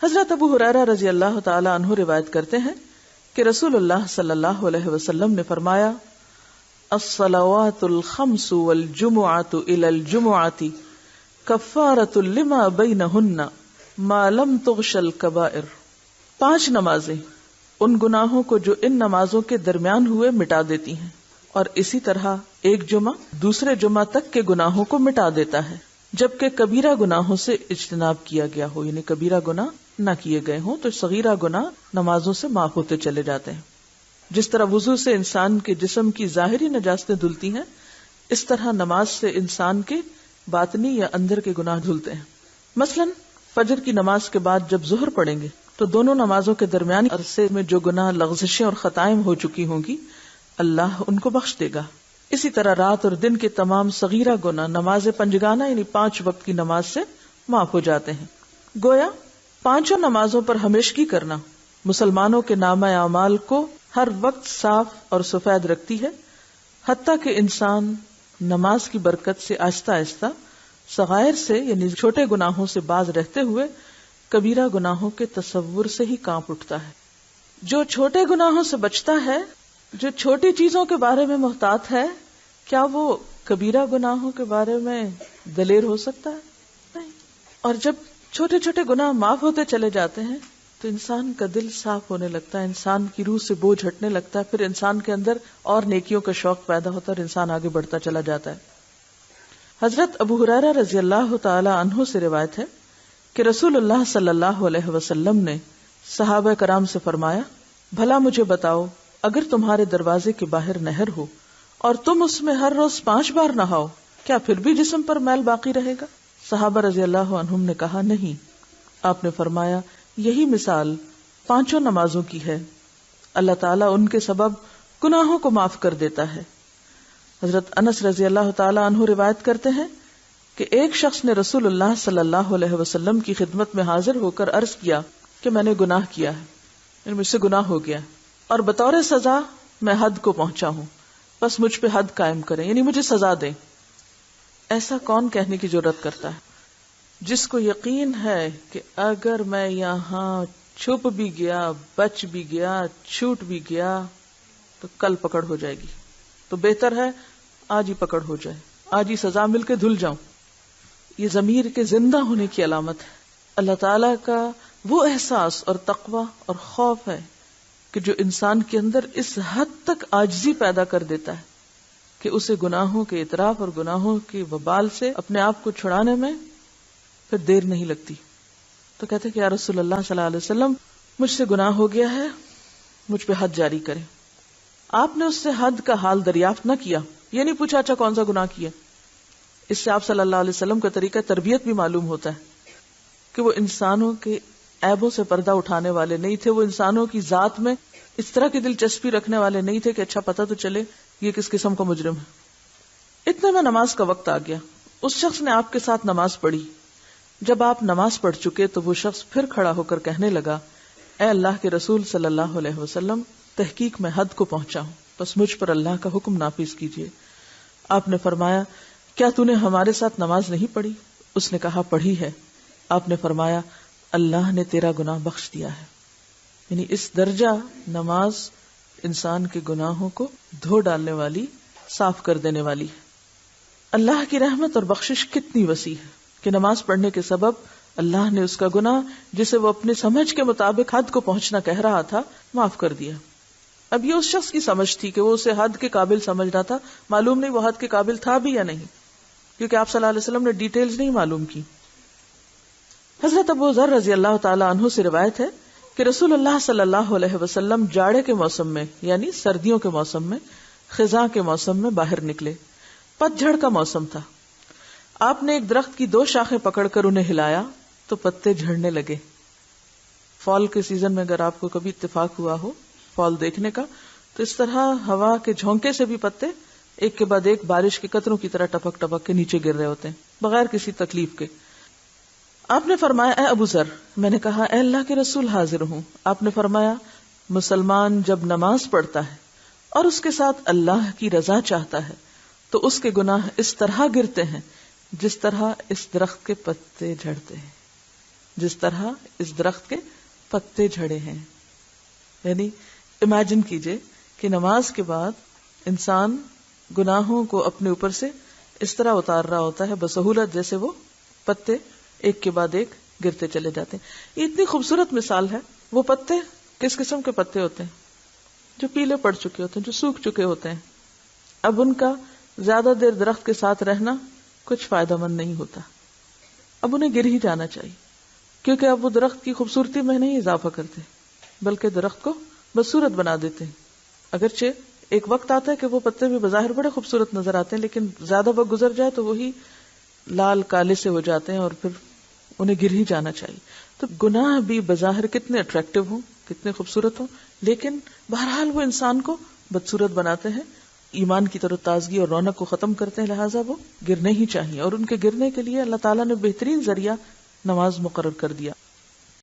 حضرت ابو ہریرہ رضی اللہ تعالی عنہ روایت کرتے ہیں کہ رسول اللہ صلی اللہ علیہ وسلم نے فرمایا الصلوات الخمس والجمعۃ الی الجمعۃ کفارۃ لما بینہن ما لم تغش الکبائر. 5 نمازیں ان گناہوں کو جو ان نمازوں کے درمیان ہوئے مٹا دیتی ہیں، اور اسی طرح ایک جمعہ دوسرے جمعہ تک کے گناہوں کو مٹا دیتا ہے، جبکہ کبیرہ گناہوں سے اجتناب کیا گیا ہو، یعنی کبیرہ گناہ نہ کیے گئے ہوں تو صغیرہ گناہ نمازوں سے معاف ہوتے چلے جاتے ہیں. جس طرح وضو سے انسان کے جسم کی ظاہری نجاستیں دھلتی ہیں، اس طرح نماز سے انسان کے باطنی یا اندر کے گناہ دھلتے ہیں. مثلا فجر کی نماز کے بعد جب ظہر پڑھیں گے تو دونوں نمازوں کے درمیان عرصے میں جو گناہ لغزشیں اور خطائیں ہو چکی ہوں گی اللہ ان کو بخش دے گا. اسی طرح رات اور دن کے تمام صغیرہ گناہ نماز پنجگانہ یعنی 5 وقت کی نماز سے معاف ہو جاتے ہیں. گویا 5 نمازوں پر ہمیشگی کرنا مسلمانوں کے نامہ اعمال کو ہر وقت صاف اور سفید رکھتی ہے، حتیٰ کہ انسان نماز کی برکت سے آہستہ آہستہ صغائر سے یعنی چھوٹے گناہوں سے باز رہتے ہوئے کبیرہ گناہوں کے تصور سے ہی کانپ اٹھتا ہے. جو چھوٹے گناہوں سے بچتا ہے، جو چھوٹی چیزوں کے بارے میں محتاط ہے، کیا وہ کبیرہ گناہوں کے بارے میں دلیر ہو سکتا ہے؟ نہیں. اور جب چھوٹے چھوٹے گناہ معاف ہوتے چلے جاتے ہیں تو انسان کا دل صاف ہونے لگتا ہے، انسان کی روح سے بوجھ ہٹنے لگتا ہے، پھر انسان کے اندر اور نیکیوں کا شوق پیدا ہوتا ہے اور انسان آگے بڑھتا چلا جاتا ہے. حضرت ابو ہریرہ رضی اللہ تعالی عنہ سے روایت ہے کہ رسول اللہ صلی اللہ علیہ وسلم نے صحابہ کرام سے فرمایا، بھلا مجھے بتاؤ، اگر تمہارے دروازے کے باہر نہر ہو اور تم اس میں ہر روز 5 بار نہاؤ، کیا پھر بھی جسم پر میل باقی رہے گا؟ صحابہ رضی اللہ عنہم نے کہا نہیں. آپ نے فرمایا یہی مثال 5 نمازوں کی ہے، اللہ تعالیٰ ان کے سبب گناہوں کو معاف کر دیتا ہے. حضرت انس رضی اللہ تعالی عنہ روایت کرتے ہیں کہ ایک شخص نے رسول اللہ صلی اللہ علیہ وسلم کی خدمت میں حاضر ہو کر عرض کیا کہ میں نے گناہ کیا ہے، یعنی مجھ سے گناہ ہو گیا اور بطور سزا میں حد کو پہنچا ہوں، بس مجھ پہ حد قائم کریں، یعنی مجھے سزا دیں. ایسا کون کہنے کی جرات کرتا ہے جس کو یقین ہے کہ اگر میں یہاں چھپ بھی گیا، بچ بھی گیا، چھوٹ بھی گیا تو کل پکڑ ہو جائے گی، تو بہتر ہے آج ہی پکڑ ہو جائے، آج ہی سزا مل کے دھل جاؤں. یہ ضمیر کے زندہ ہونے کی علامت ہے. اللہ تعالی کا وہ احساس اور تقوی اور خوف ہے کہ جو انسان کے اندر اس حد تک عاجزی پیدا کر دیتا ہے کہ اسے گناہوں کے اعتراف اور گناہوں کے وبال سے اپنے آپ کو چھڑانے میں پھر دیر نہیں لگتی. تو کہتے کہ یا رسول اللہ صلی اللہ علیہ وسلم، مجھ سے گناہ ہو گیا ہے، مجھ پہ حد جاری کریں. آپ نے اس سے حد کا حال دریافت نہ کیا، یہ نہیں پوچھا اچھا کون سا گناہ کیا. اس سے آپ صلی اللہ علیہ وسلم کا طریقہ تربیت بھی معلوم ہوتا ہے کہ وہ انسانوں کے عیبوں سے پردہ اٹھانے والے نہیں تھے، وہ انسانوں کی ذات میں اس طرح کی دلچسپی رکھنے والے نہیں تھے کہ اچھا پتہ تو چلے یہ کس قسم کا مجرم ہے. اتنے میں نماز کا وقت آ گیا. اس شخص نے آپ کے ساتھ نماز پڑھی. جب آپ نماز پڑھ چکے تو وہ شخص پھر کھڑا ہو کر کہنے لگا، اے اللہ کے رسول صلی اللہ علیہ وسلم، تحقیق میں حد کو پہنچا ہوں، بس مجھ پر اللہ کا حکم نافذ کیجیے. آپ نے فرمایا، کیا تو نے ہمارے ساتھ نماز نہیں پڑھی؟ اس نے کہا پڑھی ہے. آپ نے فرمایا، اللہ نے تیرا گناہ بخش دیا ہے. یعنی اس درجہ نماز انسان کے گناہوں کو دھو ڈالنے والی، صاف کر دینے والی ہے. اللہ کی رحمت اور بخشش کتنی وسیع ہے کہ نماز پڑھنے کے سبب اللہ نے اس کا گناہ جسے وہ اپنے سمجھ کے مطابق حد کو پہنچنا کہہ رہا تھا معاف کر دیا. اب یہ اس شخص کی سمجھ تھی کہ وہ اسے حد کے قابل سمجھ رہا تھا، معلوم نہیں وہ حد کے قابل تھا بھی یا نہیں، کیونکہ آپ صلی اللہ علیہ وسلم نے ڈیٹیلز نہیں معلوم کی. حضرت ابو ذر رضی اللہ تعالی عنہ سے روایت ہے کہ رسول اللہ صلی اللہ علیہ وسلم جاڑے کے موسم میں یعنی سردیوں کے موسم میں، خزاں کے موسم میں باہر نکلے. پت جھڑ کا موسم تھا. آپ نے ایک درخت کی 2 شاخیں پکڑ کر انہیں ہلایا تو پتے جھڑنے لگے. فال کے سیزن میں اگر آپ کو کبھی اتفاق ہوا ہو فال دیکھنے کا تو اس طرح ہوا کے جھونکے سے بھی پتے ایک کے بعد ایک بارش کے قطروں کی طرح ٹپک ٹپک کے نیچے گر رہے ہوتے ہیں بغیر کسی تکلیف کے. آپ نے فرمایا، اے ابو ذر. میں نے کہا، اے اللہ کے رسول حاضر ہوں. آپ نے فرمایا، مسلمان جب نماز پڑھتا ہے اور اس کے ساتھ اللہ کی رضا چاہتا ہے تو اس کے گناہ اس طرح گرتے ہیں جس طرح اس درخت کے پتے جھڑتے ہیں. جس طرح اس درخت کے پتے جھڑے ہیں. یعنی امیجن کیجئے کہ نماز کے بعد انسان گناہوں کو اپنے اوپر سے اس طرح اتار رہا ہوتا ہے بسہولت، جیسے وہ پتے ایک کے بعد ایک گرتے چلے جاتے ہیں. یہ اتنی خوبصورت مثال ہے. وہ پتے کس قسم کے پتے ہوتے ہیں؟ جو پیلے پڑ چکے ہوتے ہیں، جو سوکھ چکے ہوتے ہیں. اب ان کا زیادہ دیر درخت کے ساتھ رہنا کچھ فائدہ مند نہیں ہوتا. اب انہیں گر ہی جانا چاہیے، کیونکہ اب وہ درخت کی خوبصورتی میں نہیں اضافہ کرتے بلکہ درخت کو بدصورت بنا دیتے ہیں. اگرچہ ایک وقت آتا ہے کہ وہ پتے بھی بظاہر بڑے خوبصورت نظر آتے ہیں، لیکن زیادہ وقت گزر جائے تو وہی لال کالے سے ہو جاتے ہیں اور پھر انہیں گر ہی جانا چاہیے. تو گناہ بھی بظاہر کتنے اٹریکٹیو ہوں، کتنے خوبصورت ہوں، لیکن بہرحال وہ انسان کو بدصورت بناتے ہیں، ایمان کی طرف تازگی اور رونق کو ختم کرتے ہیں. لہٰذا وہ گرنے ہی چاہیے، اور ان کے گرنے کے لیے اللہ تعالیٰ نے بہترین ذریعہ نماز مقرر کر دیا.